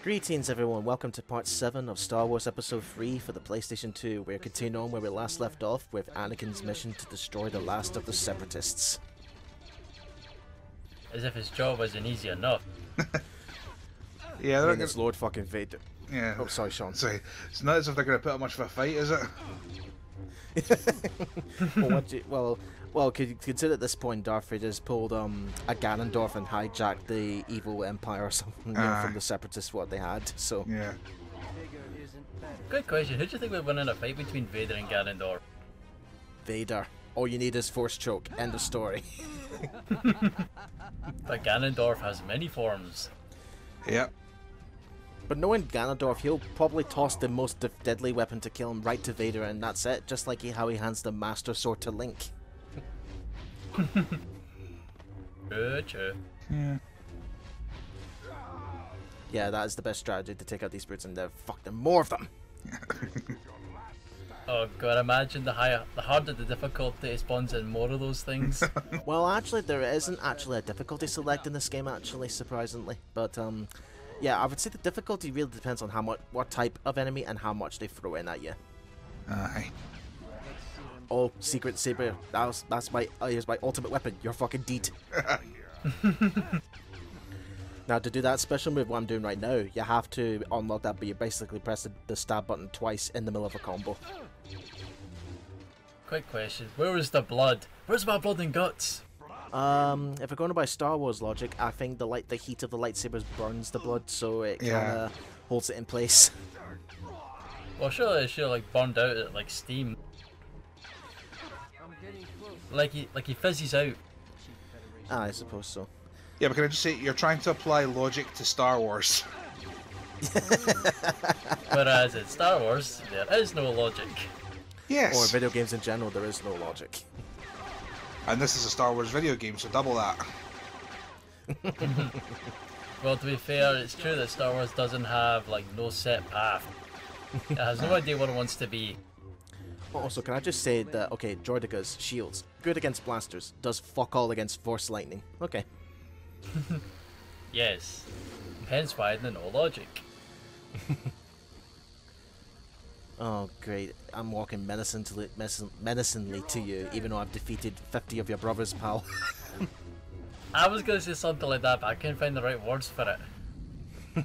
Greetings everyone, welcome to part 7 of Star Wars Episode 3 for the PlayStation 2. We're continuing on where we last left off with Anakin's mission to destroy the last of the Separatists. As if his job wasn't easy enough. Yeah, I they're mean, it's Lord fucking Vader. Yeah. Oh, sorry, Sean. Sorry. It's not as if they're going to put up much of a fight, is it? Well, could you consider at this point Darth Vader's pulled a Ganondorf and hijacked the evil empire or something from the Separatists, what they had, so... Yeah. Good question. Who do you think would win in a fight between Vader and Ganondorf? Vader. All you need is Force Choke. End of story. But Ganondorf has many forms. Yep. But knowing Ganondorf, he'll probably toss the most deadly weapon to kill him right to Vader, and that's it, just like how he hands the Master Sword to Link. True. Yeah. Yeah, that is the best strategy to take out these brutes, and fuck them, more of them! Oh god, imagine the harder the difficulty spawns in more of those things. Well, actually, there isn't actually a difficulty select in this game, actually, surprisingly. But, yeah, I would say the difficulty really depends on what type of enemy and how much they throw in at you. Aye. Oh, Secret Saber, here's my ultimate weapon, your fucking deed. Now, to do that special move, what I'm doing right now, you have to unlock that, but you basically press the stab button twice in the middle of a combo. Quick question, where is the blood? Where's my blood and guts? If we're going by Star Wars logic, I think the heat of the lightsabers burns the blood, so it kinda holds it in place. Well, surely it should like burned out at like steam. Like he fizzes out. I suppose so. Yeah, but can I just say, you're trying to apply logic to Star Wars. Whereas in Star Wars, there is no logic. Yes. Or video games in general, there is no logic. And this is a Star Wars video game, so double that. Well, to be fair, it's true that Star Wars doesn't have like no set path. It has no idea what it wants to be. Also, can I just say that, okay, Droidekas, shields, good against blasters, does fuck all against force lightning. Okay. Yes. Hence why the no logic. Oh, great. I'm walking menacingly to you, even though I've defeated 50 of your brothers, pal. I was gonna say something like that, but I can't find the right words for it.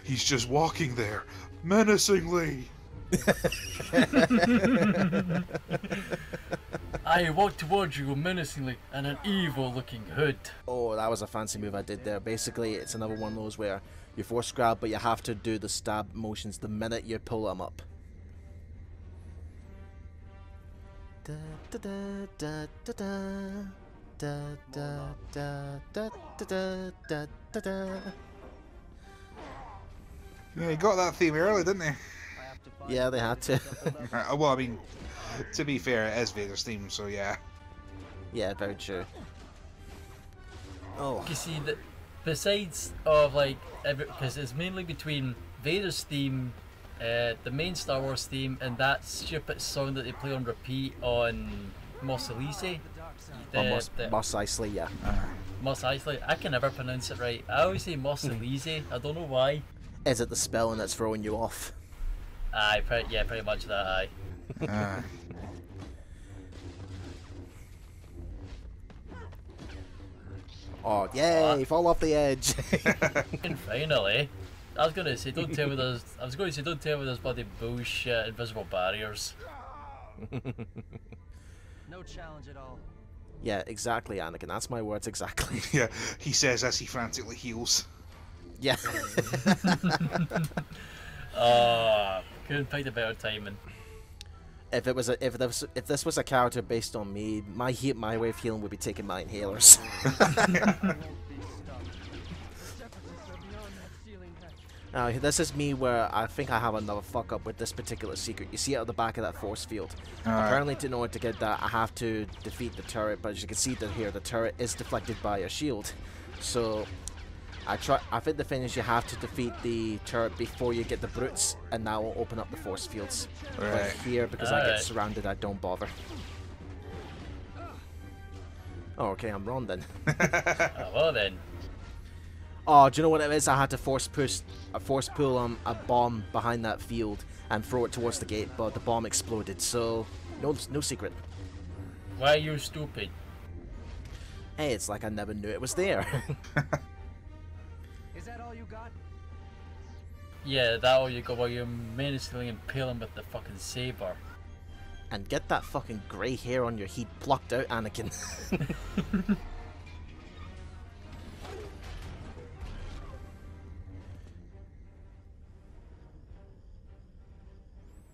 He's just walking there, menacingly. I walk towards you menacingly and an evil-looking hood. Oh, that was a fancy move I did there. Basically, it's another one of those where you force grab, but you have to do the stab motions the minute you pull them up. Da da da da da da da da da da da da da. Yeah, he got that theme early, didn't he? Yeah, they had to. Well, I mean, to be fair, it is Vader's theme, so yeah. Yeah, very true. Oh. You see, that besides of like, because it's mainly between Vader's theme, the main Star Wars theme, and that stupid song that they play on repeat on Mos Eisley. Mos Eisley, yeah. Mos Eisley. I can never pronounce it right. I always say Mos Eisley. I don't know why. Is it the spelling that's throwing you off? Aye, pretty much that, aye. Oh, yay! Fall off the edge! And finally, I was going to say, don't tell me there's bloody bullshit invisible barriers. No challenge at all. Yeah, exactly, Anakin. That's my words, exactly. Yeah, he says as he frantically heals. Yeah. Couldn't pick a better timing. If this was a character based on me, my way of healing would be taking my inhalers. Now, this is me where I think I have another fuck up with this particular secret. You see it at the back of that force field. Apparently, in order to get that, I have to defeat the turret, but as you can see that here, the turret is deflected by a shield. So, I think the thing is you have to defeat the turret before you get the brutes, and that will open up the force fields. Right. But here, because I get surrounded, I don't bother. Oh, okay, I'm wrong then. Well then. Oh, do you know what it is? I had to force pull a bomb behind that field and throw it towards the gate, but the bomb exploded. So no secret. Why are you stupid? Hey, it's like I never knew it was there. Is that all you got? Yeah, that all you got while you're menacingly impaling with the fucking saber. And get that fucking grey hair on your head plucked out, Anakin.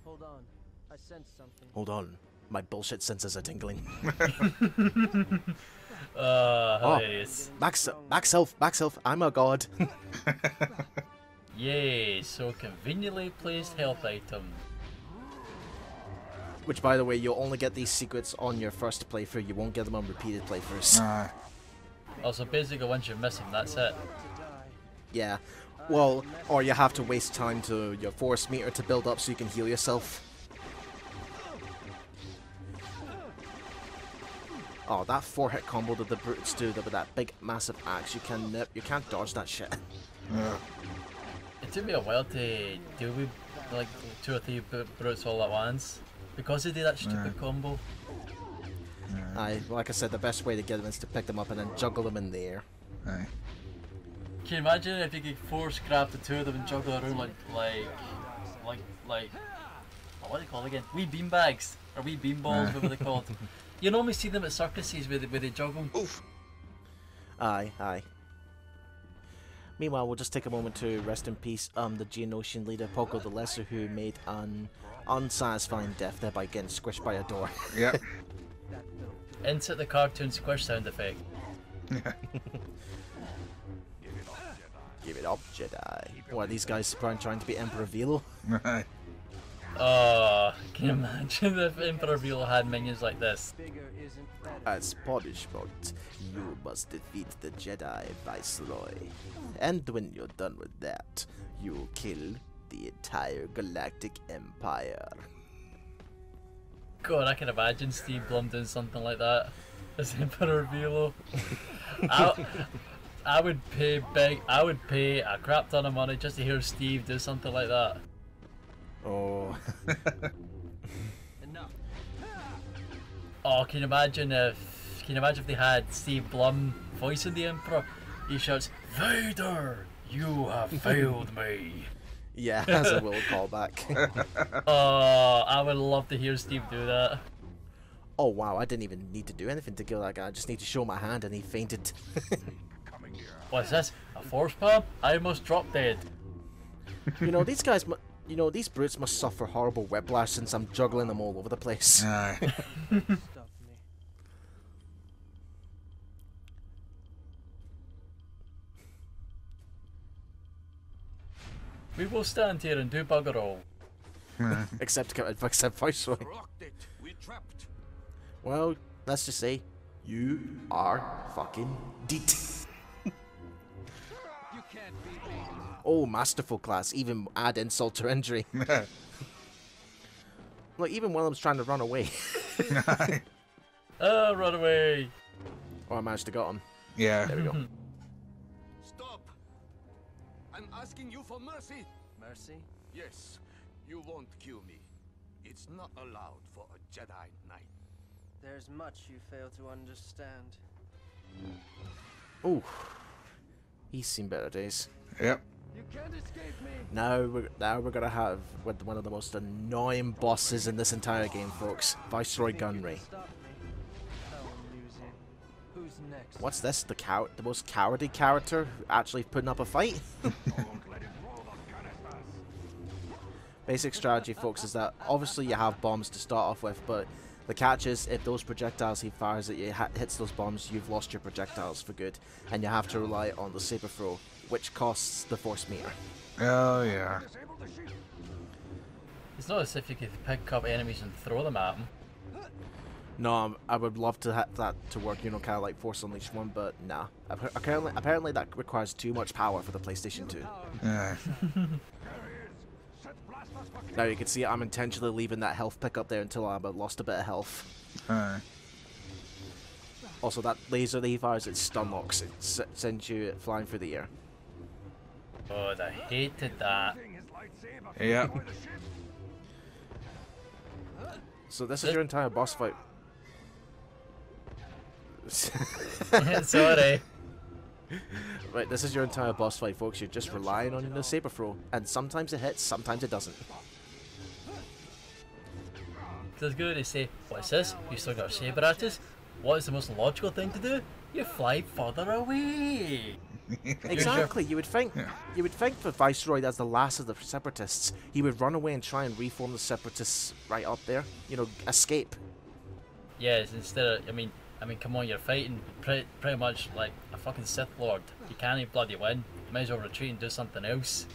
Hold on. I sense something. Hold on. My bullshit senses are tingling. Hilarious. Back self, I'm a god. Yay, so conveniently placed health item. Which, by the way, you'll only get these secrets on your first playthrough. You won't get them on repeated playthroughs. Also, basically, once you miss them, that's it. Yeah. Well, or you have to waste time to your force meter to build up so you can heal yourself. Oh, that 4-hit combo that the brutes do with that big, massive axe, you can't dodge that shit. Yeah. It took me a while to deal with like 2 or 3 brutes all at once because they do that stupid combo. Like I said, the best way to get them is to pick them up and then juggle them in the air. Aye. Can you imagine if you could force grab the 2 of them and juggle around like what are they called again? Wee beanbags or wee beanballs, whatever they're called. You normally see them at circuses where they juggle. Oof. Aye. Meanwhile, we'll just take a moment to rest in peace the Geonosian leader, Pogo the Lesser, who made an unsatisfying death there by getting squished by a door. Yep. Insert the cartoon squish sound effect. Give it up, Jedi. What, are these guys trying to be Emperor Velo? Aye. Oh, can you imagine if Emperor Velo had minions like this? Bigger isn't better. As punishment, you must defeat the Jedi Viceroy. And when you're done with that, you'll kill the entire Galactic Empire. God, I can imagine Steve Blum doing something like that as Emperor Velo. I would pay a crap ton of money just to hear Steve do something like that. Oh. Enough. Oh, can you imagine if they had Steve Blum voicing the Emperor? He shouts, "Vader, you have failed me." Yeah, as a will callback. Oh, I would love to hear Steve do that. Oh wow, I didn't even need to do anything to kill that guy. I just need to show my hand and he fainted. What's this? A force palm? I almost dropped dead. You know, these guys, these brutes must suffer horrible whiplash since I'm juggling them all over the place. Aye. Stuff me. We will stand here and do bugger all. except Viceroy. We trapped. Well, let's just say, you are fucking deet. You can't beat me. Oh, masterful class. Even add insult to injury. Like, even one of them's trying to run away. Run away. Oh, I managed to get him. Yeah. There we go. Stop! I'm asking you for mercy. Mercy? Yes, you won't kill me. It's not allowed for a Jedi Knight. There's much you fail to understand. Ooh. He's seen better days. Yep. You can't escape me. Now we're gonna have one of the most annoying bosses in this entire game, folks. Viceroy Gunnery. Stop me. How amusing. Who's next? What's this? The most cowardly character actually putting up a fight? Basic strategy, folks, is that obviously you have bombs to start off with, but the catch is if those projectiles he fires at you hits those bombs, you've lost your projectiles for good, and you have to rely on the Saber throw, which costs the force meter. Oh yeah. It's not as if you could pick up enemies and throw them at them. No, I would love to have that to work, you know, kind of like Force Unleashed 1, but nah. Apparently that requires too much power for the PlayStation 2. Yeah. Now you can see I'm intentionally leaving that health pick up there until I've lost a bit of health. Aye. Also, that laser that he fires, it stun locks. It sends you flying through the air. Oh, I hated that. Yeah. So this is your entire boss fight. Sorry. Right, this is your entire boss fight, folks. You're just relying on the Saber throw, and sometimes it hits, sometimes it doesn't. I was going to say, what's this? You still got a saber at us? What is the most logical thing to do? You fly further away. Exactly. You would think for Viceroy, as the last of the Separatists, he would run away and try and reform the Separatists right up there. You know, escape. Yes, instead of, I mean, come on, you're fighting pretty much like a fucking Sith Lord. You can't even bloody win. You might as well retreat and do something else.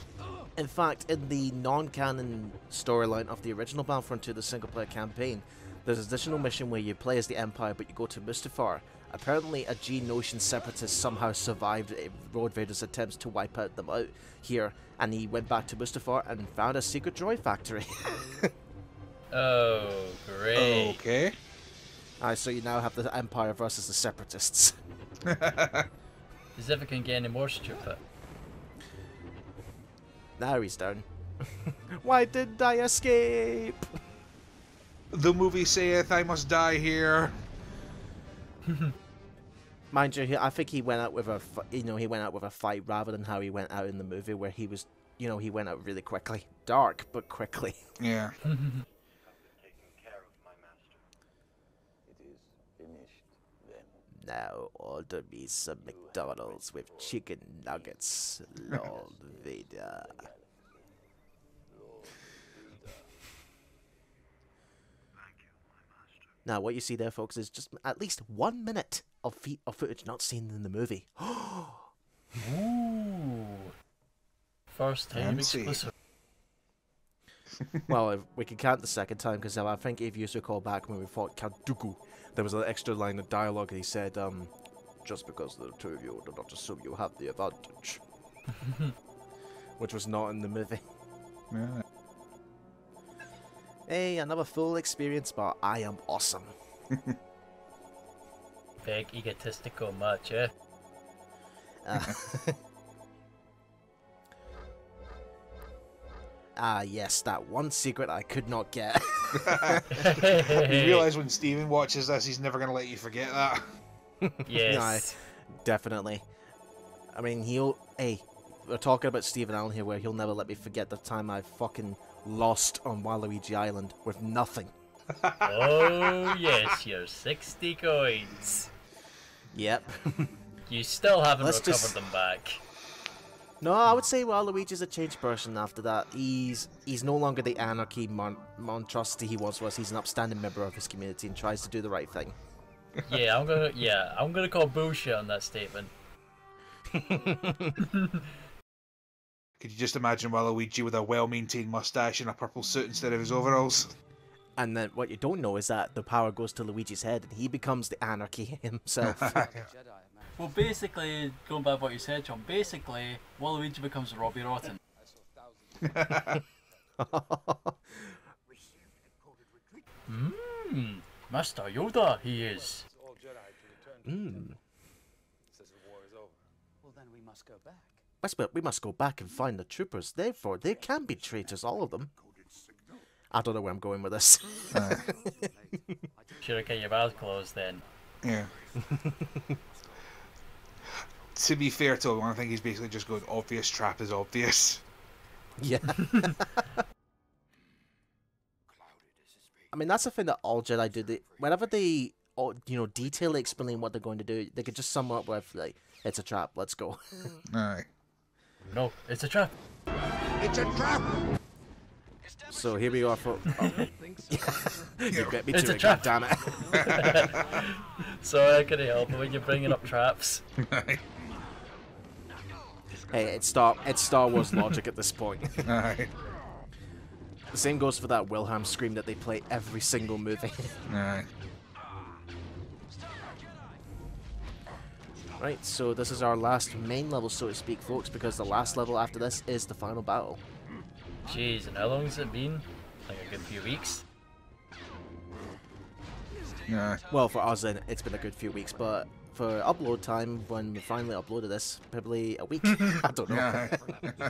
In fact, in the non-canon storyline of the original Battlefront 2, the single-player campaign, there's an additional mission where you play as the Empire, but you go to Mustafar. Apparently, a Geonosian separatist somehow survived Lord Vader's attempts to wipe them out here, and he went back to Mustafar and found a secret droid factory. Oh, great. Okay. So you now have the Empire versus the Separatists. As if it can get any more stupid. Now he's down. Why didn't I escape? The movie saith I must die here. Mind you, I think he went out with a fight rather than how he went out in the movie, where he was, he went out really quickly, dark but quickly. Yeah. Now order me some McDonald's with chicken nuggets, Lord Vader. Now, what you see there, folks, is just at least 1 minute of footage not seen in the movie. Ooh. First time exclusive. Well, if we can count the second time, because I think if you recall back when we fought Count Dooku, there was an extra line of dialogue, and he said, just because the two of you do not assume you have the advantage. Which was not in the movie. Yeah. Hey, another full experience, but I am awesome. Big egotistical much, eh? Yes, that one secret I could not get. You realise when Steven watches this, he's never going to let you forget that. Yes. Definitely. I mean, we're talking about Stephen Allen here, where he'll never let me forget the time I fucking lost on Waluigi Island with nothing. Oh, yes, your 60 coins. Yep. You still haven't recovered just them back. No, I would say Waluigi's a changed person after that. He's no longer the anarchy monstrosity he was. He's an upstanding member of his community and tries to do the right thing. I'm gonna call bullshit on that statement. Could you just imagine Waluigi with a well-maintained mustache and a purple suit instead of his overalls? And then what you don't know is that the power goes to Luigi's head and he becomes the anarchy himself. Well, basically, going back to what you said, John, basically, Waluigi becomes Robbie Rotten. Master Yoda, he is. Well, then we must go back. We must go back and find the troopers. Therefore, they can be traitors, all of them. I don't know where I'm going with this. Should have kept your mouth closed then. Yeah. To be fair to him, I think he's basically just going, obvious trap is obvious. Yeah. I mean, that's the thing that all Jedi do. Whenever they, detail explain what they're going to do, they could just sum up with, like, it's a trap, let's go. Aye. No, it's a trap. It's a trap! So here we are, folks. Oh. You get me It's to a it, trap. goddammit. Sorry, I couldn't help it when you're bringing up traps. Hey, it's Star Wars logic at this point. Aye. The same goes for that Wilhelm scream that they play every single movie. Aye. Right, so this is our last main level, so to speak, folks, because the last level after this is the final battle. Jeez, and how long has it been? Like a good few weeks? Aye. Well, for us, it's been a good few weeks, but for upload time when we finally uploaded this. Probably a week. I don't know. Yeah.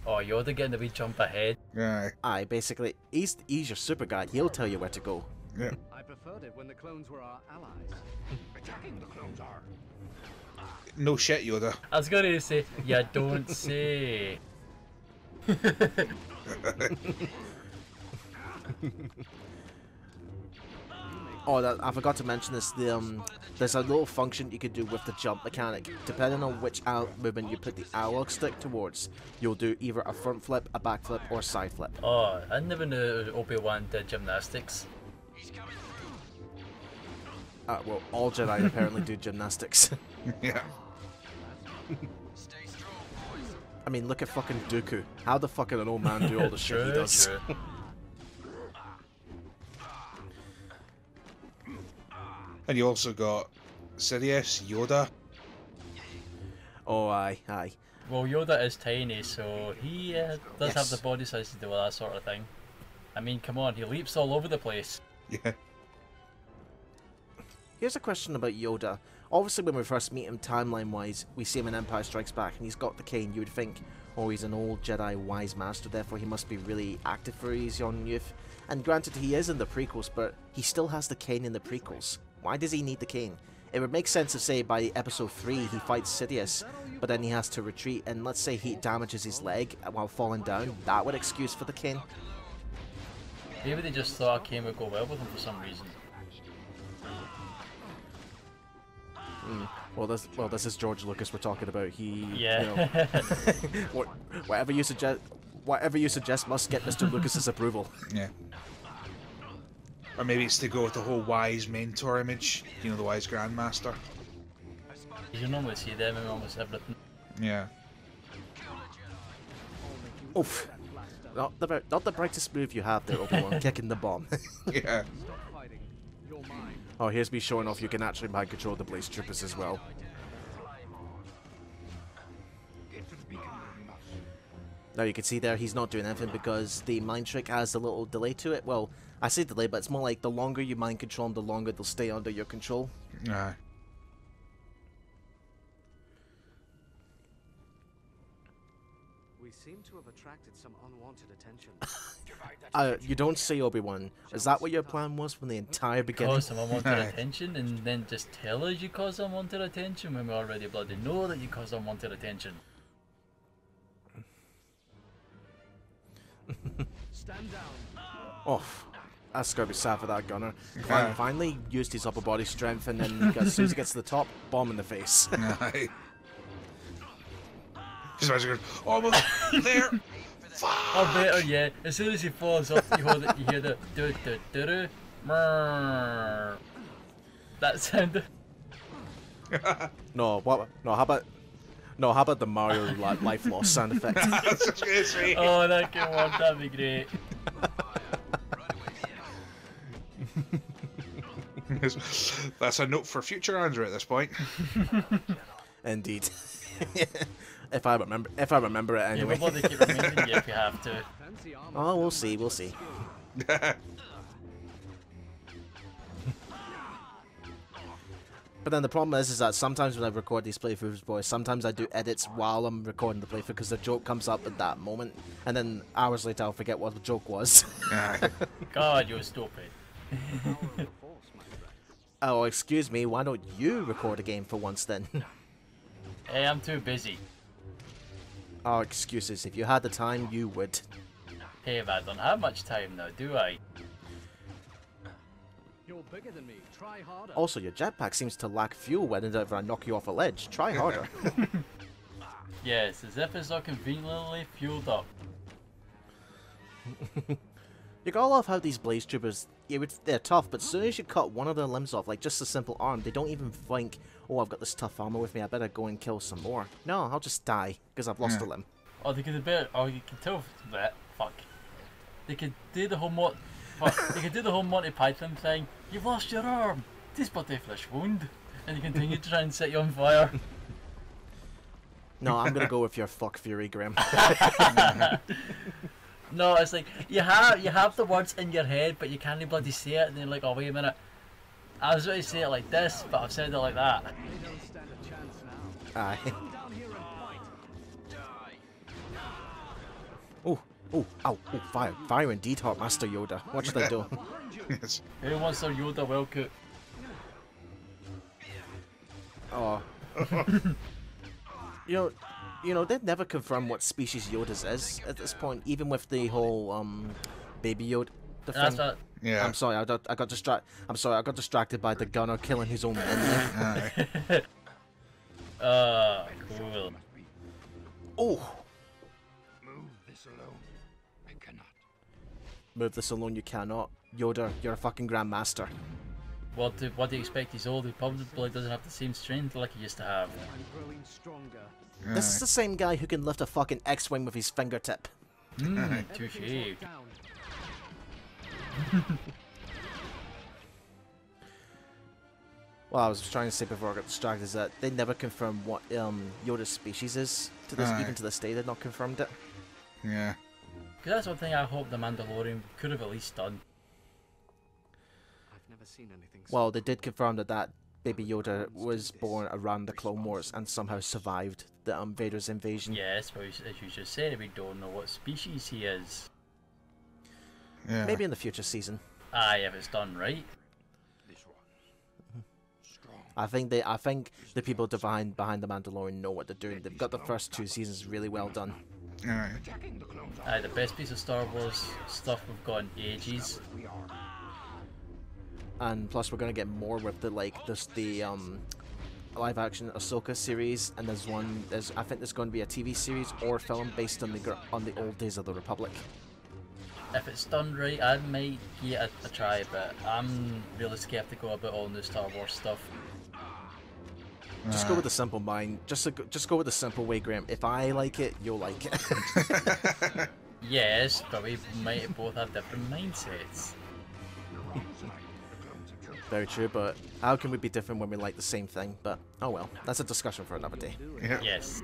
Oh, Yoda getting the wee jump ahead. Yeah. Aye, basically, he's your super guide. He'll tell you where to go. Yeah. I preferred it when the clones were our allies. Attacking the clones are. No shit, Yoda. I was gonna say, yeah, don't say. Oh, I forgot to mention this. There's a little function you could do with the jump mechanic. Depending on which movement you put the analog stick towards, you'll do either a front flip, a back flip, or a side flip. Oh, I never knew Obi-Wan did gymnastics. Well, all Jedi apparently do gymnastics. Yeah. I mean, look at fucking Dooku. How the fuck can an old man do all the shit he does? True. And you also got Sidious, Yoda. Oh, aye. Well, Yoda is tiny, so he does have Yes. the body size to do all that sort of thing. I mean, come on, he leaps all over the place. Yeah. Here's a question about Yoda. Obviously, when we first meet him, timeline-wise, we see him in Empire Strikes Back, and he's got the cane. You would think, oh, he's an old Jedi wise master, therefore he must be really active for his young youth. And granted, he is in the prequels, but he still has the cane in the prequels. Why does he need the cane? It would make sense if, say, by episode 3 he fights Sidious, but then he has to retreat, and let's say he damages his leg while falling down. That would excuse for the cane. Maybe they just thought a cane would go well with him for some reason. Well, this is George Lucas we're talking about. He, Yeah. you know, whatever you suggest must get Mr. Lucas's approval. Yeah. Or maybe it's to go with the whole wise mentor image. You know, the wise grandmaster. You normally see them in almost everything. Yeah. Oof. Not the brightest move you have there, Obi-Wan, kicking the bomb. Yeah. Stop fighting. You're mine. Oh, here's me showing off you can actually mind control the Blaze Troopers as well. Now you can see there he's not doing anything because the mind trick has a little delay to it. Well, I say delay, but it's more like the longer you mind control them, the longer they'll stay under your control. Aye. We seem to have attracted some unwanted attention. You don't say, Obi-Wan. Is that what your plan was from the entire beginning? Cause someone wanted attention and then just tell us you cause unwanted attention when we already bloody know that you cause unwanted attention. Stand down. Oh, that's gonna be sad for that gunner. Finally used his upper body strength, and then as soon as he gets to the top, bomb in the face. Aye. Just imagine going, oh, I'm there! Fuck! Or better yet, as soon as he falls off, you hear the do do do do. That sound. No, what? No, how about the Mario life loss sound effect? I was just gonna say. Oh, that can work. That'd be great. That's a note for future Andrew at this point. Indeed. if I remember it Yeah, anyway. we'll bloody keep reminding you if you have to. Fancy armor. Oh, we'll see. But then the problem is that sometimes when I record these playthroughs, boys, sometimes I do edits while I'm recording the playthrough because the joke comes up at that moment, and then hours later I'll forget what the joke was. Aye. God, you're stupid. Oh, excuse me, why don't you record a game for once then? Hey, I'm too busy. Oh, excuses. If you had the time, you would. Hey, I don't have much time now, do I? You're bigger than me. Try harder. Also, your jetpack seems to lack fuel whenever I knock you off a ledge. Try harder. Yes, as if it's not conveniently fueled up. You gotta love how these Blaze Troopers, they're tough, but as soon as you cut one of their limbs off, like just a simple arm, they don't even think, oh, I've got this tough armor with me, I better go and kill some more. No, I'll just die, because I've lost a limb. Or they could have better, or you can tell that, fuck. They could do the whole they could do the whole Monty Python thing. You've lost your arm. This but a flesh wound. And you continue to try and set you on fire. No, I'm gonna go with your fuck fury, Graham. No, it's like you have the words in your head, but you can't bloody say it, and then you're like, oh wait a minute, I was going to say it like this, but I've said it like that. They don't stand a chance now. Aye. Come down here and fight. Oh, oh, ow, oh, fire. Fire indeed, Hot Master Yoda. What should I do? Yes. Who wants their Yoda well cooked? Oh. You know, they'd never confirm what species Yoda's is at this point, even with the whole, Baby Yoda That's thing. what. Yeah. I'm sorry, I got distracted by the gunner killing his own men. Aye. Cool. Oh! Move this alone. I cannot. Move this alone, you cannot. Yoda, you're a fucking grandmaster. What do you expect? He's old. He probably doesn't have the same strength like he used to have. I'm growing stronger. This is the same guy who can lift a fucking X-Wing with his fingertip. Touche. Everything's locked down. What I was trying to say before I got distracted is that they never confirmed what Yoda's species is. To this, Aye. even to this day, they've not confirmed it. Yeah. Because that's one thing I hope the Mandalorian could have at least done. I've never seen anything so Well, they did confirm that Baby Yoda was born around the Clone Wars and somehow survived the Vader's invasion. Yes, but as you just said, we don't know what species he is. Yeah. Maybe in the future season. Aye, if it's done right. This one. Strong. I think the people behind the Mandalorian know what they're doing. They've got the first 2 seasons really well done. Aye. Attacking the clones. Aye, the best piece of Star Wars stuff we've got in ages. We are. And plus, we're gonna get more with the live action Ahsoka series, and I think there's going to be a TV series or film based on the old days of the Republic. If it's done right, I might give it a try, but I'm really skeptical about all new Star Wars stuff. Just go with the simple mind. Just go with the simple way, Graham. If I like it, you'll like it. Yes, but we might both have different mindsets. Very true, but how can we be different when we like the same thing? But oh well, that's a discussion for another day. Yeah. Yes.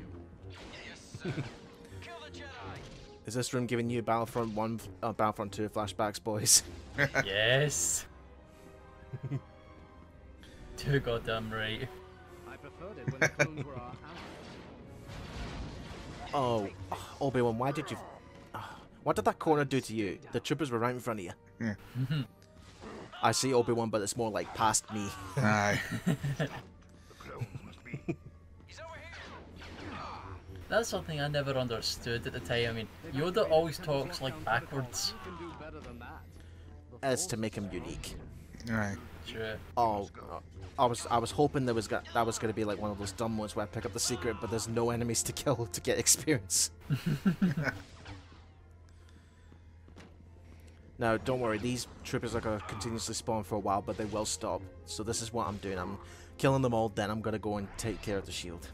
Is this room giving you Battlefront 1, Battlefront 2 flashbacks, boys? Yes. Too goddamn right. I preferred it when the clones were our allies. Oh, Obi-Wan, why did you... What did that corner do to you? The troopers were right in front of you. Yeah. I see Obi-Wan, but it's more like past me. Aye. The clones must be. That's something I never understood at the time. I mean, Yoda always talks like backwards. You can do better than that. It's to make him unique. Aye. Sure. Oh, I was hoping that was going to be like one of those dumb ones where I pick up the secret, but there's no enemies to kill to get experience. Now, don't worry, these troopers are going to continuously spawn for a while, but they will stop. So this is what I'm doing. I'm killing them all, then I'm going to go and take care of the shield.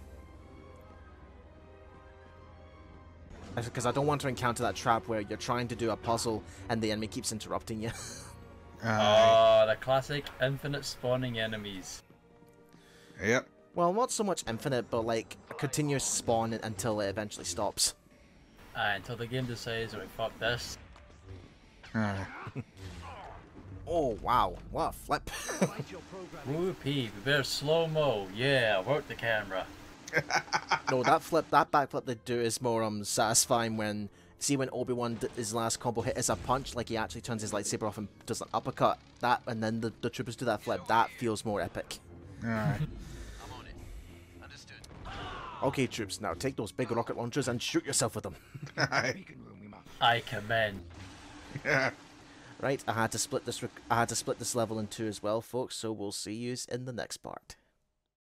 Because I don't want to encounter that trap where you're trying to do a puzzle and the enemy keeps interrupting you. Aye. Oh, the classic infinite spawning enemies. Yep. Well, not so much infinite, but like a continuous spawn until it eventually stops. Aye, until the game decides, right, fuck this. Aye. Oh, wow. What a flip. Write your program. Whoopee, we better slow-mo. Yeah, work the camera. No, that backflip they do is more satisfying when... See when Obi-Wan, his last combo hit is a punch, like he actually turns his lightsaber off and does an uppercut. That, and then the troopers do that flip. That feels more epic. Aye. I'm on it. Understood. Okay, troops, now take those big rocket launchers and shoot yourself with them. Aye. Beacon room we must. I commend. Yeah. Right, I had to split this level in 2 as well, folks, so we'll see yous in the next part.